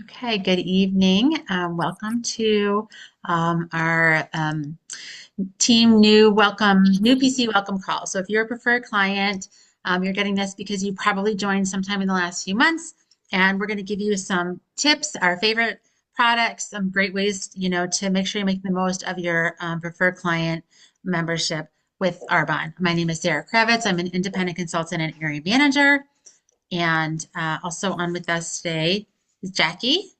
Okay, good evening. Welcome to our team new PC welcome call. So if you're a preferred client, you're getting this because you probably joined sometime in the last few months, and we're going to give you some tips, our favorite products, some great ways, to make sure you make the most of your preferred client membership with Arbonne. My name is Sarah Kravitz. I'm an independent consultant and area manager, and also on with us today is Jackie.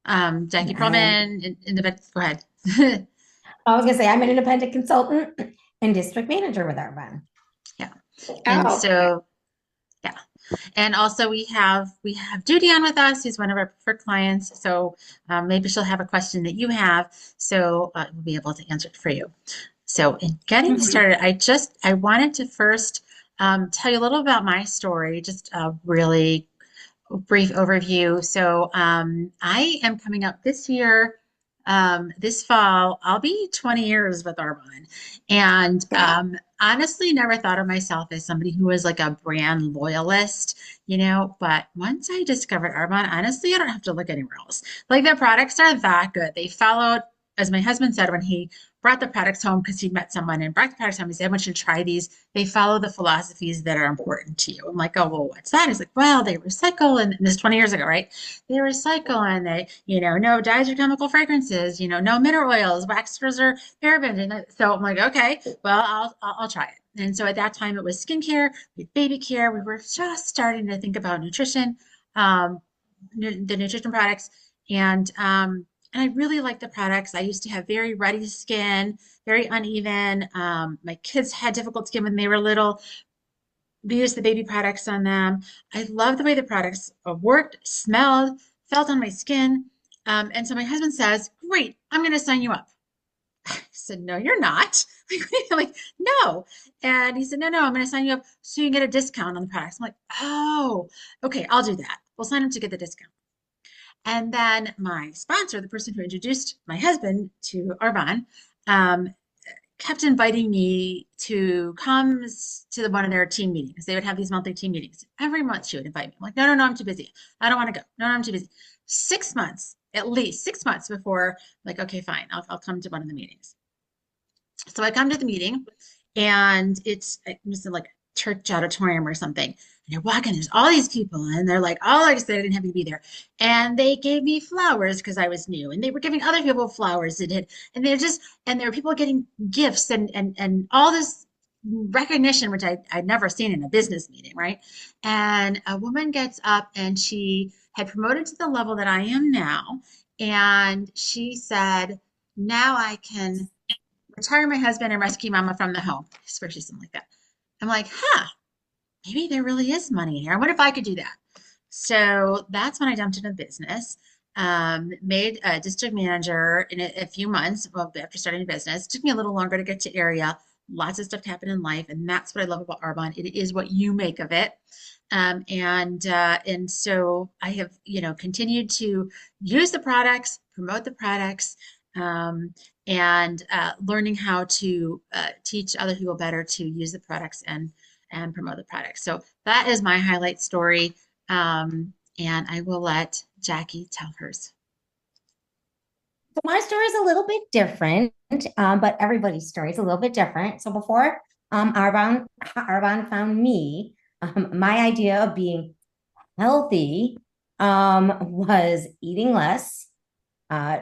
Jackie I am, Perlman in the bed. Go ahead. I was gonna say I'm an independent consultant and district manager with Arbonne. Yeah. And Oh, so, yeah. And also we have Judy on with us, who's one of our preferred clients. So maybe she'll have a question that you have, so we'll be able to answer it for you. So in getting mhm. started, I wanted to first tell you a little about my story, just a really brief overview. So I am coming up this year, this fall. I'll be 20 years with Arbonne, and honestly, never thought of myself as somebody who was like a brand loyalist, But once I discovered Arbonne, honestly, I don't have to look anywhere else. Like their products are that good. They followed, as my husband said when he brought the products home because he'd met someone and brought the products home. He said, I want you to try these. They follow the philosophies that are important to you. I'm like, oh, well, what's that? He's like, well, they recycle. And this is 20 years ago, right? They recycle and they, no dyes or chemical fragrances, no mineral oils, waxers or parabens. And so I'm like, okay, well, I'll try it. And so at that time, it was skincare, baby care. We were just starting to think about nutrition, um, the nutrition products. And I really like the products. I used to have very ruddy skin, very uneven. My kids had difficult skin when they were little. We used the baby products on them. I love the way the products worked, smelled, felt on my skin. And so my husband says, great, I'm going to sign you up. I said, no, you're not. Like, no. And he said, no, I'm going to sign you up so you can get a discount on the products. I'm like, oh, okay, I'll do that. We'll sign him to get the discount. And then my sponsor, the person who introduced my husband to Arbonne, um, kept inviting me to come to one of their team meetings. They would have these monthly team meetings. Every month she would invite me. I'm like, no, I'm too busy. I don't want to go. No, I'm too busy. 6 months, at least 6 months before, I'm like, okay, fine, I'll come to one of the meetings. So I come to the meeting and it's like a church auditorium or something. And I walk in, there's all these people, and they're like all excited and happy to be there. And they gave me flowers because I was new, and they were giving other people flowers. And there were people getting gifts and all this recognition, which I'd never seen in a business meeting, right? And a woman gets up and she had promoted to the level that I am now. And she said, now I can retire my husband and rescue mama from the home. I swear she's something like that. I'm like, maybe there really is money in here. What if I could do that? So that's when I jumped into business. Made a district manager in a few months. Well, after starting a business, it took me a little longer to get to area. Lots of stuff happened in life, and that's what I love about Arbonne. It is what you make of it. And so I have, continued to use the products, promote the products, um, and learning how to teach other people better to use the products and promote the products. So that is my highlight story. And I will let Jackie tell hers. So my story is a little bit different, but everybody's story is a little bit different. So before Arbonne found me, my idea of being healthy was eating less,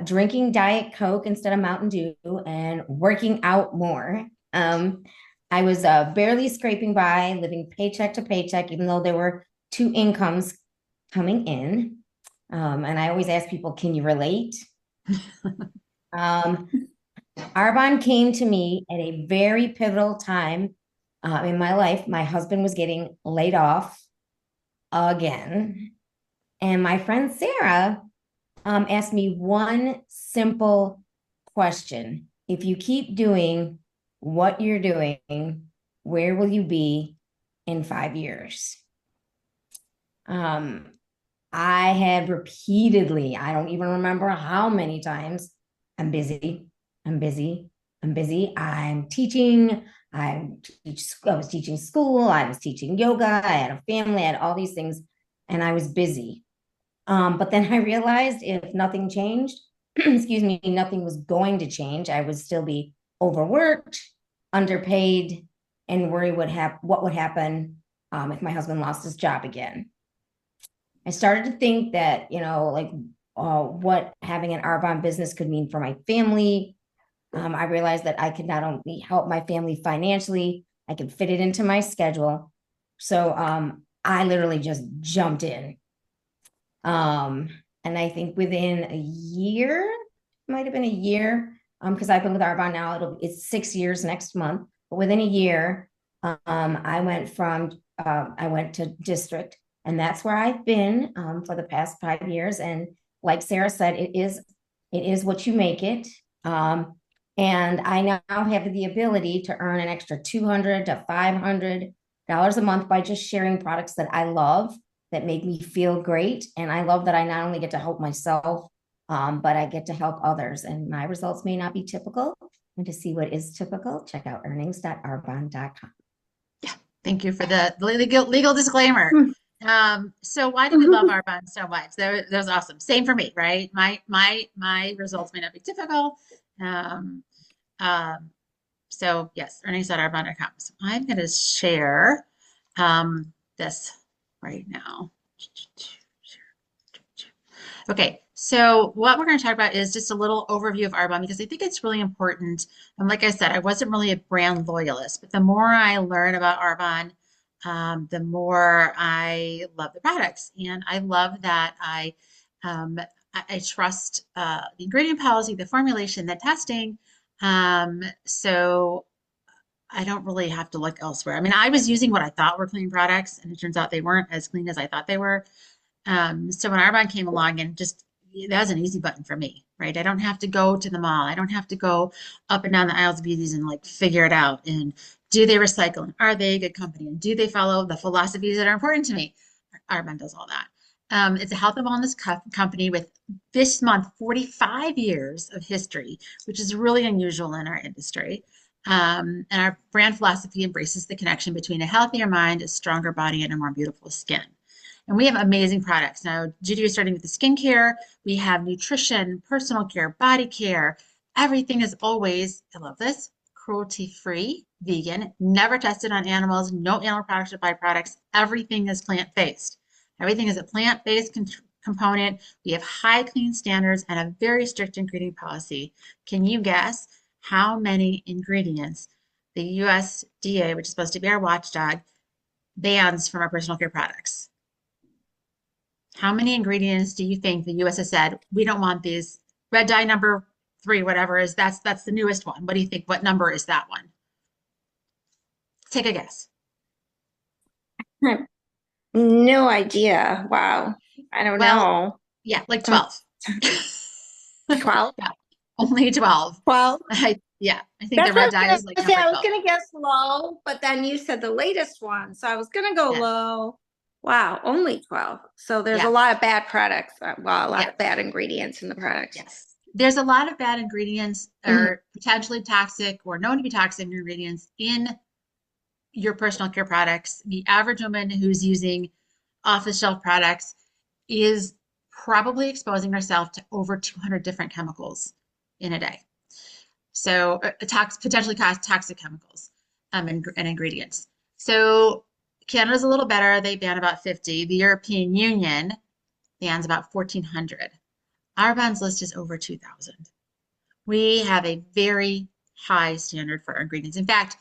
drinking Diet Coke instead of Mountain Dew, and working out more. I was barely scraping by, living paycheck to paycheck, even though there were two incomes coming in. And I always ask people, can you relate? Um, Arbonne came to me at a very pivotal time in my life. My husband was getting laid off again. And my friend Sarah asked me one simple question. If you keep doing what you're doing, where will you be in 5 years? Um, I had repeatedly, I don't even remember how many times, I'm busy, I'm busy, I'm busy. I'm teaching, I was teaching school, I was teaching yoga, I had a family, I had all these things, and I was busy. But then I realized if nothing changed, excuse me, nothing was going to change. I would still be overworked, underpaid, and worry what would happen if my husband lost his job again. I started to think that, like what having an Arbonne business could mean for my family. I realized that I could not only help my family financially, I could fit it into my schedule. So I literally just jumped in. Um, and I think within a year, might have been a year, because I've been with Arbonne now, it's 6 years next month, but within a year, I went to district, and that's where I've been for the past 5 years. And like Sarah said, it is what you make it. And I now have the ability to earn an extra $200 to $500 a month by just sharing products that I love, that make me feel great. And I love that I not only get to help myself, but I get to help others. And my results may not be typical. And to see what is typical, check out earnings.arbonne.com. Yeah, thank you for the legal disclaimer. Hmm. So why do we love Arbonne so much? That was awesome. Same for me, right? My results may not be typical. Um, um, so yes, earnings.arbonne.com. So I'm going to share this right now. Okay, so what we're going to talk about is just a little overview of Arbonne because I think it's really important. And like I said, I wasn't really a brand loyalist, but the more I learn about Arbonne, the more I love the products. And I love that um, I trust the ingredient policy, the formulation, the testing. So I don't really have to look elsewhere. I mean, I was using what I thought were clean products, and it turns out they weren't as clean as I thought they were. So when Arbonne came along and just that was an easy button for me, right? I don't have to go to the mall. I don't have to go up and down the aisles of beauties and like figure it out. And do they recycle? And are they a good company? And do they follow the philosophies that are important to me? Arbonne does all that. It's a health and wellness company with this month 45 years of history, which is really unusual in our industry. And our brand philosophy embraces the connection between a healthier mind, a stronger body, and a more beautiful skin. And we have amazing products. Now, Judy is starting with the skincare. We have nutrition, personal care, body care. Everything is always, I love this, cruelty-free, vegan, never tested on animals, no animal products or byproducts. Everything is plant-based. Everything is a plant-based component. We have high clean standards and a very strict ingredient policy. Can you guess how many ingredients the USDA, which is supposed to be our watchdog, bans from our personal care products? How many ingredients do you think the US has said, we don't want these? Red dye number 3, whatever is that's the newest one. What do you think? What number is that one? Take a guess. No idea. Wow. I don't Well, know. yeah, like 12. 12? Yeah, only 12. Well, I think the that's what I red was dye gonna is like say. number I was 12. gonna guess low, but then you said the latest one, so I was gonna go Yeah, low. Wow, only 12. So there's a yeah, lot of bad products. Well, a lot yeah, of bad ingredients in the products. yes. There's a lot of bad ingredients Mhm. or potentially toxic or known to be toxic ingredients in your personal care products. The average woman who's using off the shelf products is probably exposing herself to over 200 different chemicals in a day. So, potentially toxic chemicals and ingredients. So, Canada's a little better. They ban about 50. The European Union bans about 1,400. Our bans list is over 2,000. We have a very high standard for our ingredients. In fact,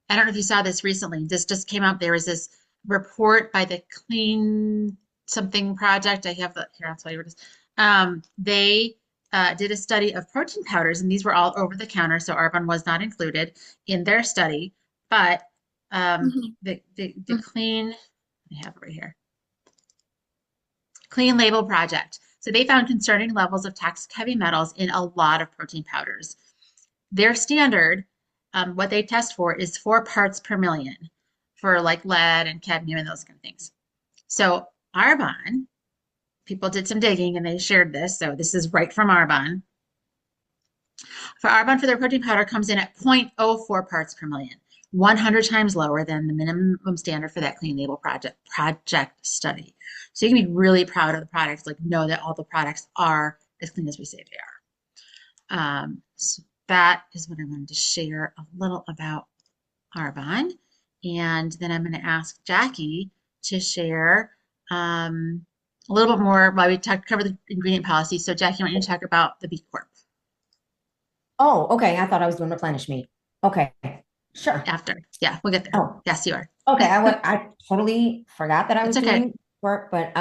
I don't know if you saw this recently. This just came out. There was this report by the Clean Something Project. I have the here. I'll tell you what it is. They did a study of protein powders, and these were all over the counter, so Arbonne was not included in their study. But Mhm. the Clean, I have it right here. Clean Label Project. So they found concerning levels of toxic heavy metals in a lot of protein powders. Their standard, what they test for is 4 parts per million for like lead and cadmium and those kind of things. So Arbonne, people did some digging and they shared this. So this is right from Arbonne. For Arbonne, for their protein powder comes in at 0.04 parts per million, 100 times lower than the minimum standard for that Clean Label Project study. So you can be really proud of the products, like know that all the products are as clean as we say they are. So that is what I wanted to share a little about Arbonne. And then I'm going to ask Jackie to share a little bit more while we cover the ingredient policy. So Jackie, I want you to talk about the B Corp Oh, okay. I thought I was doing replenish me. Okay, sure. after. Yeah, we'll get there. Oh, Yes, you are. okay. I totally forgot that I It's was okay. doing work, but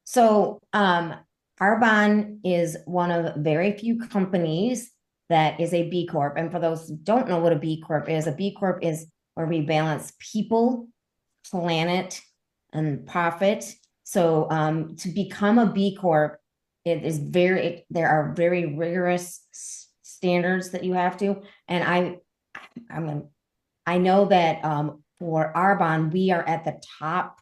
so Arbonne is one of very few companies that is a B Corp. And for those who don't know what a B Corp is, a B Corp is where we balance people, planet, and profit. So to become a B Corp, it is there are very rigorous standards that you have to. And I know that for Arbonne, we are at the top.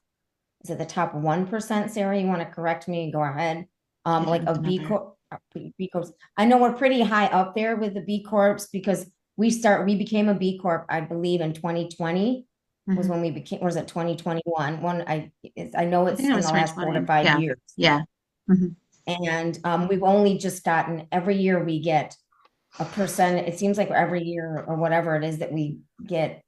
Is it the top 1%, Sarah? You want to correct me? Go ahead. Like a B Corp, B Corps. I know we're pretty high up there with the B Corps because we became a B Corp, I believe, in 2020 was when we became, or was it 2021? I know I it's think it in was the last 4 to 2020. 5 Yeah. years. Yeah. Mhm. And we've only just gotten, every year we get a percent. It seems like every year or whatever it is that we get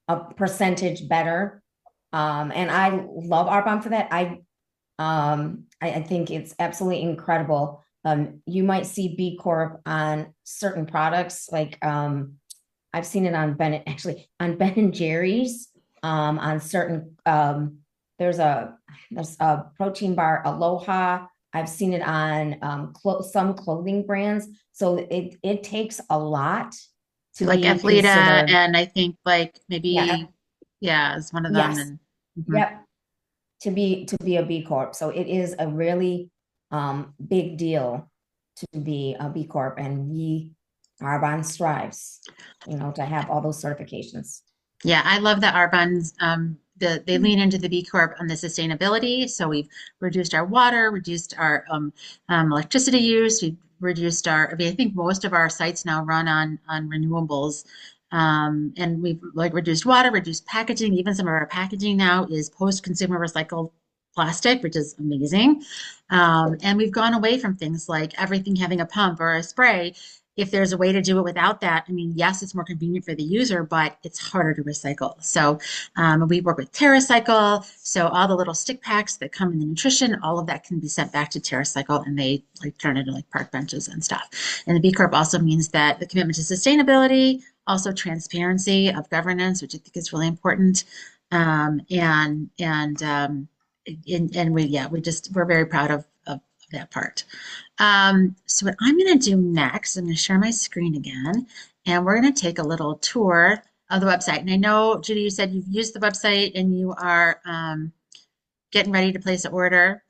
a percentage better. And I love Arbonne for that. I think it's absolutely incredible. You might see B Corp on certain products, like I've seen it on on Ben and Jerry's, on certain there's a protein bar Aloha. I've seen it on some clothing brands. So it takes a lot to Like be Athleta, considered. and I think like Yeah. maybe, yeah, is one of them. Yes. And Yep. To be a B Corp. So it is a really big deal to be a B Corp, and Arbonne strives, to have all those certifications. yeah, I love that our buns they lean into the B Corp on the sustainability. So we've reduced our water, reduced our electricity use, we've reduced I mean, I think most of our sites now run on renewables. And we've like reduced water, reduced packaging. Even some of our packaging now is post-consumer recycled plastic, which is amazing. And we've gone away from things like everything having a pump or a spray. If there's a way to do it without that, I mean, yes, it's more convenient for the user, but it's harder to recycle. So we work with TerraCycle. So all the little stick packs that come in the nutrition, all of that can be sent back to TerraCycle, and they like turn it into like park benches and stuff. And the B Corp also means that the commitment to sustainability, also transparency of governance, which I think is really important. We're very proud of that part. So what I'm going to do next, I'm going to share my screen again, and we're going to take a little tour of the website. And I know, Judy, you said you've used the website and you are getting ready to place an order.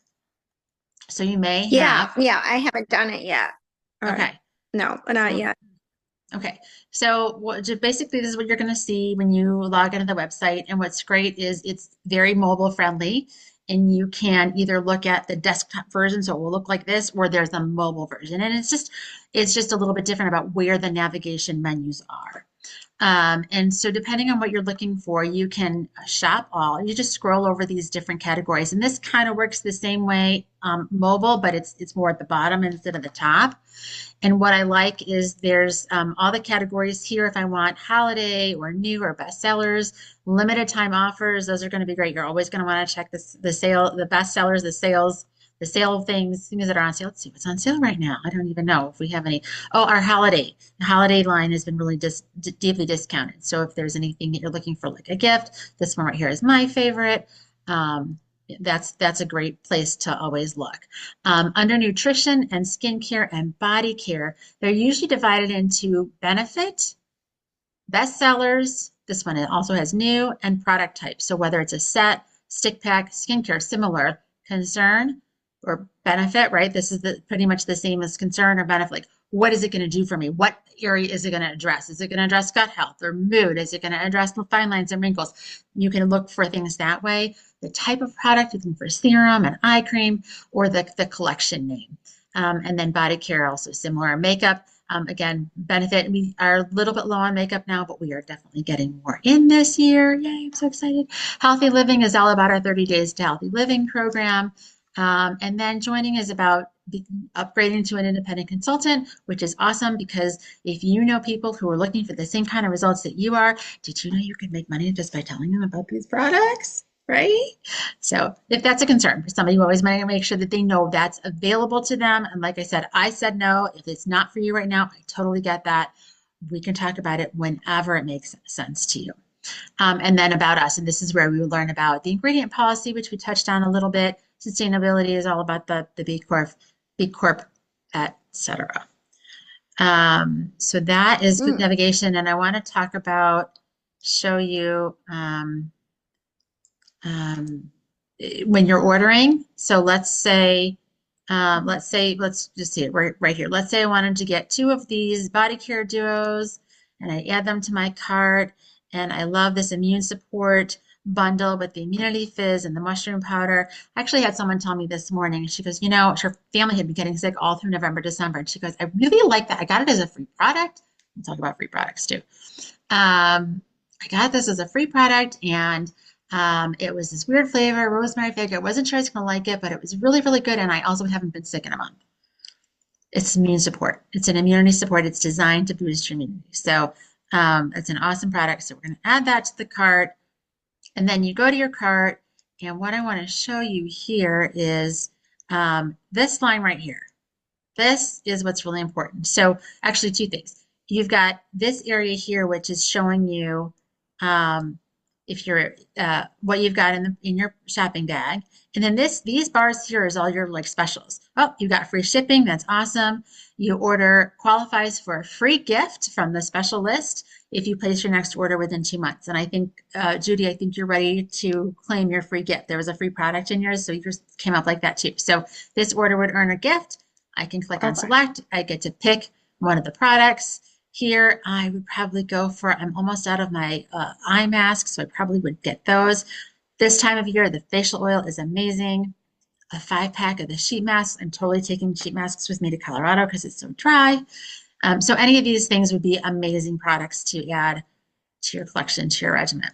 So you may Yeah, have. yeah, I haven't done it yet. Okay. No, not yet. Okay, so basically this is what you're going to see when you log into the website. And what's great is it's very mobile friendly, and you can either look at the desktop version, so it will look like this, or there's a mobile version. And it's just a little bit different about where the navigation menus are. And so depending on what you're looking for, you can shop all. You just scroll over these different categories. And this kind of works the same way mobile, but it's more at the bottom instead of the top. And what I like is there's all the categories here. If I want holiday or new or bestsellers, limited time offers, those are going to be great. You're always going to want to check the sale, the bestsellers, the sales, the sale of things that are on sale. Let's see what's on sale right now. I don't even know if we have any. Oh, our holiday. The holiday line has been really deeply discounted. So if there's anything that you're looking for, like a gift, this one right here is my favorite. That's a great place to always look. Under nutrition and skincare and body care, they're usually divided into benefit, bestsellers. This one also has new, and product type. So whether it's a set, stick pack, skincare, similar, concern or benefit, right? This is pretty much the same as concern or benefit. Like, what is it going to do for me? What area is it going to address? Is it going to address gut health or mood? Is it going to address fine lines and wrinkles? You can look for things that way. The type of product, looking for serum and eye cream, or the collection name. And then body care, also similar. Makeup, Again, benefit. We are a little bit low on makeup now, but we are definitely getting more in this year. Yay, I'm so excited. Healthy Living is all about our 30 Days to Healthy Living program. And then joining is about upgrading to an independent consultant, which is awesome because if you know people who are looking for the same kind of results that you are, did you know you could make money just by telling them about these products? Right? So if that's a concern for somebody, you always want to make sure that they know that's available to them. And like I said no. If it's not for you right now, I totally get that. We can talk about it whenever it makes sense to you. And then about us, and this is where we will learn about the ingredient policy, which we touched on a little bit. Sustainability is all about the B Corp, etc. So that is quick navigation, and I want to talk about, show you when you're ordering. So let's just see it right here. Let's say I wanted to get 2 of these body care duos and I add them to my cart. And I love this immune support bundle with the immunity fizz and the mushroom powder. I actually had someone tell me this morning, she goes, her family had been getting sick all through November, December. And she goes, I really like that. I got it as a free product. We'll talk about free products too. I got this as a free product, and it was this weird flavor, rosemary fig. I wasn't sure I was going to like it, but it was really, really good. And I also haven't been sick in a month. It's immune support. It's an immunity support. It's designed to boost your immunity. So it's an awesome product. So we're going to add that to the cart. And then you go to your cart. And what I want to show you here is this line right here. This is what's really important. So actually 2 things. You've got this area here, which is showing you if you're what you've got in your shopping bag. And then these bars here is all your like specials. Oh, you got free shipping. That's awesome. You order qualifies for a free gift from the special list if you place your next order within 2 months. And I think, Judy, I think you're ready to claim your free gift. There was a free product in yours, so yours came up like that too. So this order would earn a gift. I can click on select. I get to pick one of the products. Here, I would probably go for, I'm almost out of my eye masks, so I probably would get those. This time of year, the facial oil is amazing. A 5-pack of the sheet masks. I'm totally taking sheet masks with me to Colorado because it's so dry. So any of these things would be amazing products to add to your collection, to your regimen.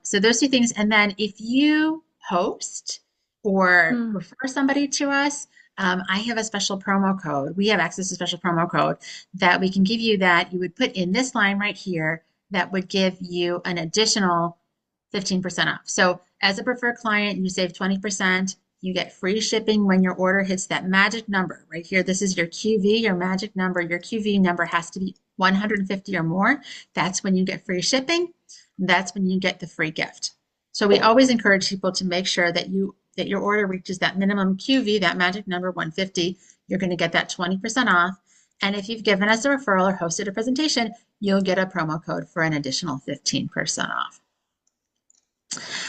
So those 2 things. And then if you host or refer somebody to us, I have a special promo code. We have access to a special promo code that we can give you that you would put in this line right here that would give you an additional 15% off. So as a preferred client, you save 20%. You get free shipping when your order hits that magic number right here. This is your QV, your magic number. Your QV number has to be 150 or more. That's when you get free shipping. That's when you get the free gift. So we always encourage people to make sure that your order reaches that minimum QV, that magic number 150. You're going to get that 20% off. And if you've given us a referral or hosted a presentation, you'll get a promo code for an additional 15% off.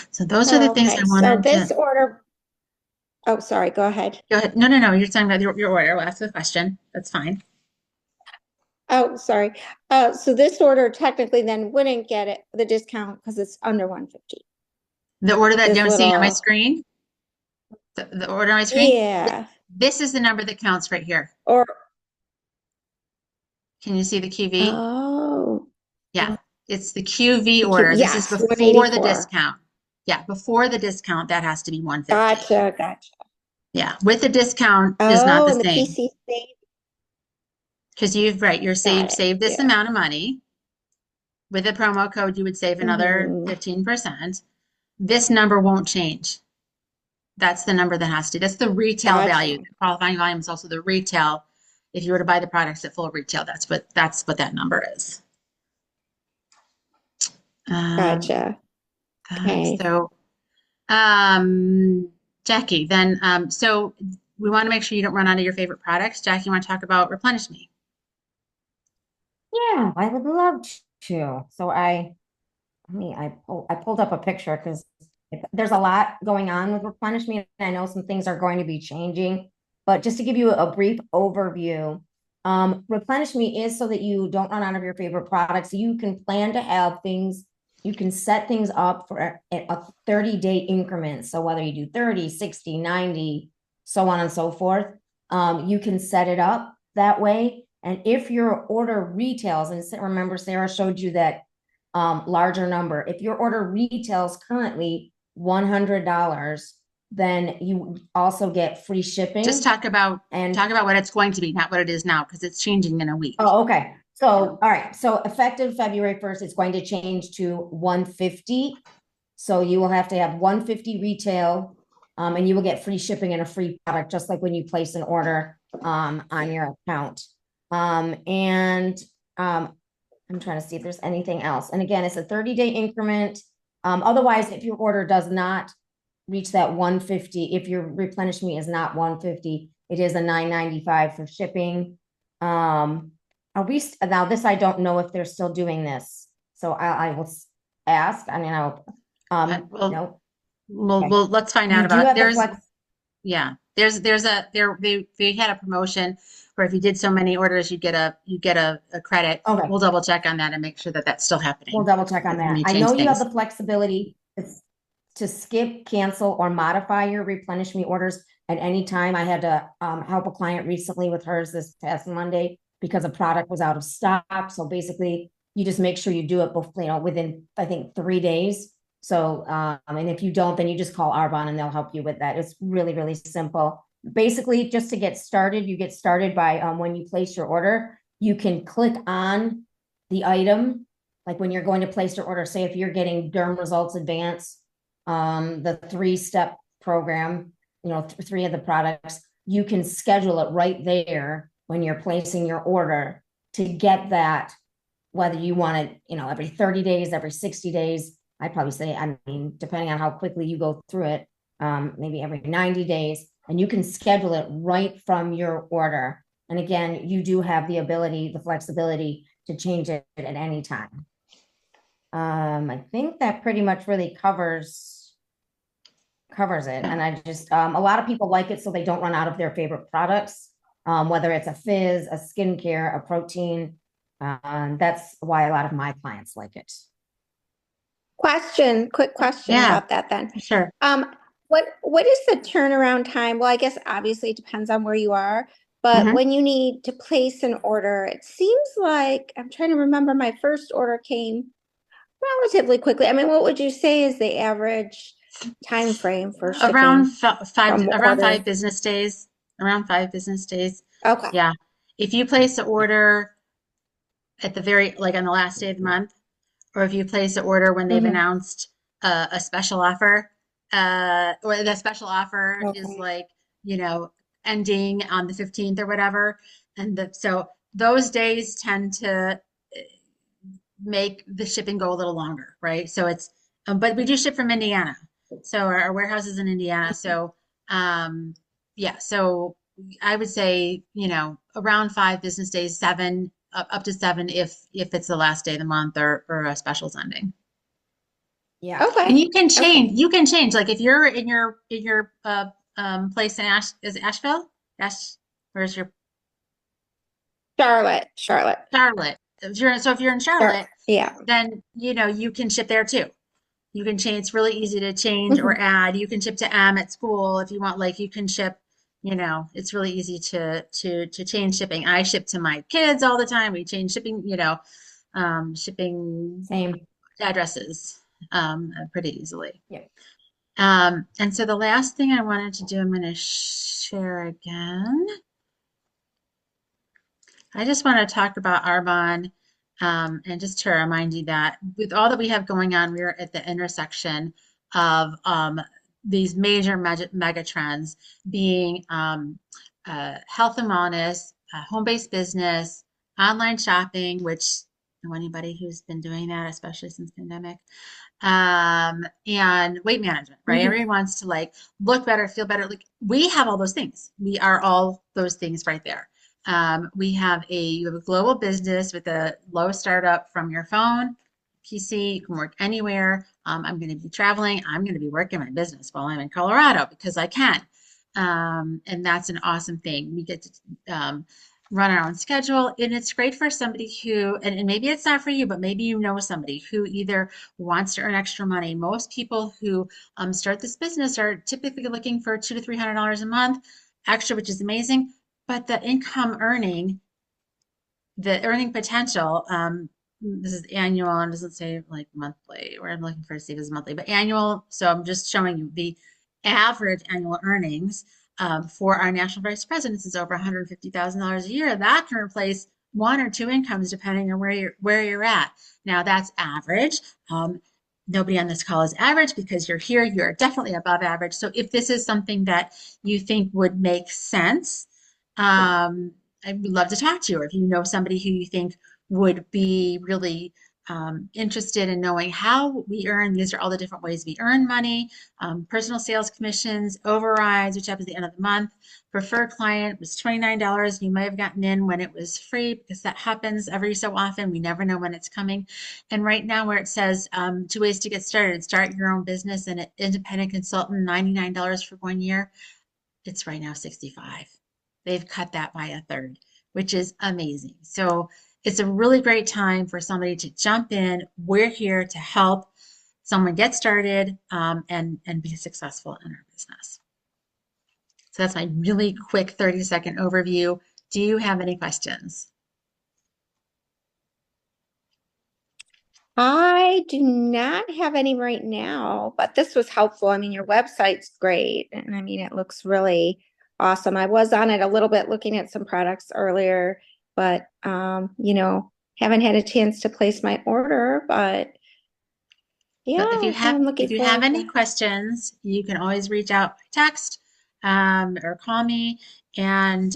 So those are the things I wanted so this order. Oh, sorry. Go ahead. Go ahead. No. You're talking about your order. We'll ask the question. That's fine. Oh, sorry. So this order technically then wouldn't get the discount because it's under 150. The order that This I'm seeing on my little- screen. The order on my screen. Yeah. This is the number that counts right here. Or Can you see the QV? oh, Yeah, it's the QV The order. This yes, is before the 184. discount. Yeah, before the discount, that has to be 150. Gotcha. Yeah, with the discount is not Oh, the and the same PC save. because you're Got it. saved this Yeah. amount of money. With a promo code, you would save another Mhm. 15%. This number won't change. That's the number that has to. That's the retail Gotcha. value. The qualifying volume is also the retail. If you were to buy the products at full retail, that's what that number is. Gotcha. Okay. So, Jackie, then, so we want to make sure you don't run out of your favorite products. Jackie, you want to talk about Replenish Me? Yeah, I would love to. So I pulled up a picture because there's a lot going on with Replenish Me. And I know some things are going to be changing, but just to give you a brief overview, Replenish Me is so that you don't run out of your favorite products. You can plan to have things, you can set things up for a 30-day increment. So whether you do 30, 60, 90, so on and so forth, you can set it up that way. And if your order retails, and remember Sarah showed you that larger number, if your order retails currently $100, then you also get free shipping. Just talk about and what it's going to be, not what it is now, because it's changing in a week. Oh, okay. So, all right. So effective February 1st, it's going to change to 150. So you will have to have 150 retail, and you will get free shipping and a free product, just like when you place an order on your account. I'm trying to see if there's anything else. And again, it's a 30-day increment. Otherwise, if your order does not reach that 150, if your replenish me is not 150, it is a $9.95 for shipping. Are we now this? I don't know if they're still doing this, so I will ask. I mean, I'll Well, no. Well, let's find You out do about have the there's flex. yeah there's a there they had a promotion where if you did so many orders you get a credit. Okay, We'll double check on that and make sure that that's still happening we'll double check on when that. you I change know you have things. the flexibility to skip, cancel, or modify your replenish me orders at any time. I had to help a client recently with hers this past Monday because a product was out of stock. So basically, you just make sure you do it before, within, I think, 3 days. So, and if you don't, then you just call Arbonne and they'll help you with that. It's really, really simple. Basically, just to get started, you get started by when you place your order, you can click on the item. Like when you're going to place your order, say if you're getting Derm Results Advanced, the 3-step program, 3 of the products, you can schedule it right there when you're placing your order to get that, whether you want it, every 30 days, every 60 days. I'd probably say, I mean, depending on how quickly you go through it, maybe every 90 days, and you can schedule it right from your order. And again, you do have the ability, the flexibility to change it at any time. I think that pretty much really covers it. And I just, a lot of people like it so they don't run out of their favorite products, whether it's a fizz, a skincare, a protein. That's why a lot of my clients like it. Quick question Yeah. about that then. Sure. What is the turnaround time? Well, I guess obviously it depends on where you are, but Mhm. when you need to place an order, it seems like I'm trying to remember my first order came relatively quickly. I mean, what would you say is the average time frame for shipping? Around from order? 5 business days. Around 5 business days. Okay. Yeah. If you place the order at the like on the last day of the month, or if you place the order when they've Mhm. announced a special offer, or the special offer is Okay. like, ending on the 15th or whatever. So those days tend to make the shipping go a little longer, right? So but we do ship from Indiana. So our warehouse is in Indiana. So, yeah, so I would say, around 5 business days, 7, up to 7 if it's the last day of the month or a special's ending. Yeah. Okay. And you can change, like if you're in your place in Asheville? Where's your Charlotte. Charlotte? If you're in Charlotte, Yeah. then you can ship there too. You can change. It's really easy to change or add. You can ship to M at school if you want. Like you can ship. It's really easy to change shipping. I ship to my kids all the time. We change shipping. Shipping Same. addresses pretty easily. Yeah. And so the last thing I wanted to do, I'm going to share again. I just want to talk about Arbonne, and just to remind you that with all that we have going on, we're at the intersection of these major mega trends being health and wellness, home-based business, online shopping, which know anybody who's been doing that, especially since pandemic, and weight management, right? Everyone wants to like look better, feel better. Like we have all those things. We are all those things right there. You have a global business with a low startup from your phone, PC. You can work anywhere. I'm going to be traveling. I'm going to be working my business while I'm in Colorado because I can. And that's an awesome thing. We get to run our own schedule, and it's great for somebody who, and maybe it's not for you, but maybe you know somebody who either wants to earn extra money. Most people who start this business are typically looking for $200 to $300 a month extra, which is amazing. But the income earning the earning potential, this is annual and doesn't say like monthly, where I'm looking for to see if it's monthly, but annual. So I'm just showing you the average annual earnings for our national vice presidents is over $150,000 a year. That can replace one or two incomes depending on where you're at. Now that's average. Nobody on this call is average because you're here. You're definitely above average. So if this is something that you think would make sense, I would love to talk to you. Or if you know somebody who you think would be really interested in knowing how we earn, these are all the different ways we earn money, personal sales commissions, overrides, which happens at the end of the month. Preferred client was $29. You might have gotten in when it was free because that happens every so often. We never know when it's coming. And right now where it says 2 ways to get started, start your own business and an independent consultant, $99 for 1 year. It's right now 65. They've cut that by a third, which is amazing. So it's a really great time for somebody to jump in. We're here to help someone get started and be successful in our business. So that's my really quick 30-second overview. Do you have any questions? I do not have any right now, but this was helpful. I mean, your website's great. And I mean, it looks really awesome. I was on it a little bit looking at some products earlier, but haven't had a chance to place my order, but yeah, But I'm looking if you have forward any to. questions, you can always reach out by text or call me. And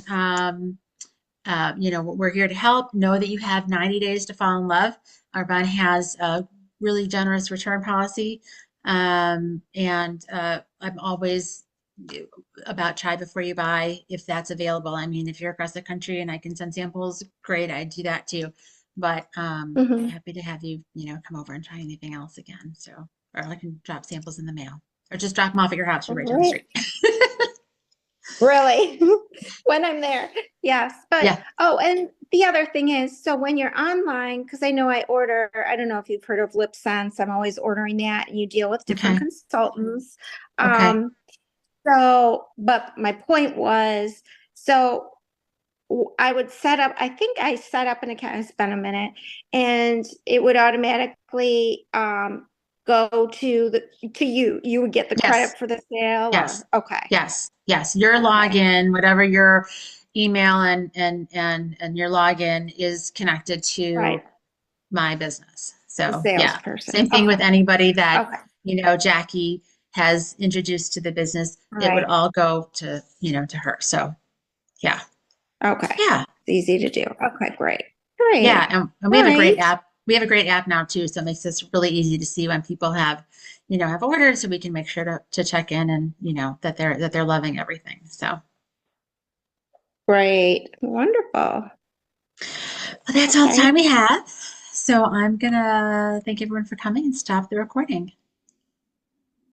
we're here to help. Know that you have 90 days to fall in love. Arbonne has a really generous return policy. And I'm always about try before you buy if that's available. I mean, if you're across the country and I can send samples, great, I do that too. But Mhm. happy to have you, come over and try anything else again. So, or I can drop samples in the mail or just drop them off at your house. You're right down the Right. street. Really? When I'm there. Yes. But, Yeah. oh, and the other thing is, so when you're online, because I know I order, I don't know if you've heard of LipSense, I'm always ordering that, and you deal with different Okay. consultants. Okay. But my point was, so I would set up, I think I set up an account, it's been a minute, and it would automatically go to you. You would get the Yes. credit for the sale Yes. or, okay. Yes. Yes. Your Okay. login, whatever your email and your login is connected Right. to my business. The So yeah. salesperson. Same thing with Okay. anybody that, Okay. Jackie has introduced to the business. It would Right. all go to her. So yeah. Okay. Yeah. It's easy to do. Okay, great. Yeah. Great. And we All have a great right. app. We have a great app now too. So it makes this really easy to see when people have ordered so we can make sure to check in and, that they're loving everything. So Great. Wonderful. well, that's all the Okay. time we have. So I'm gonna thank everyone for coming and stop the recording.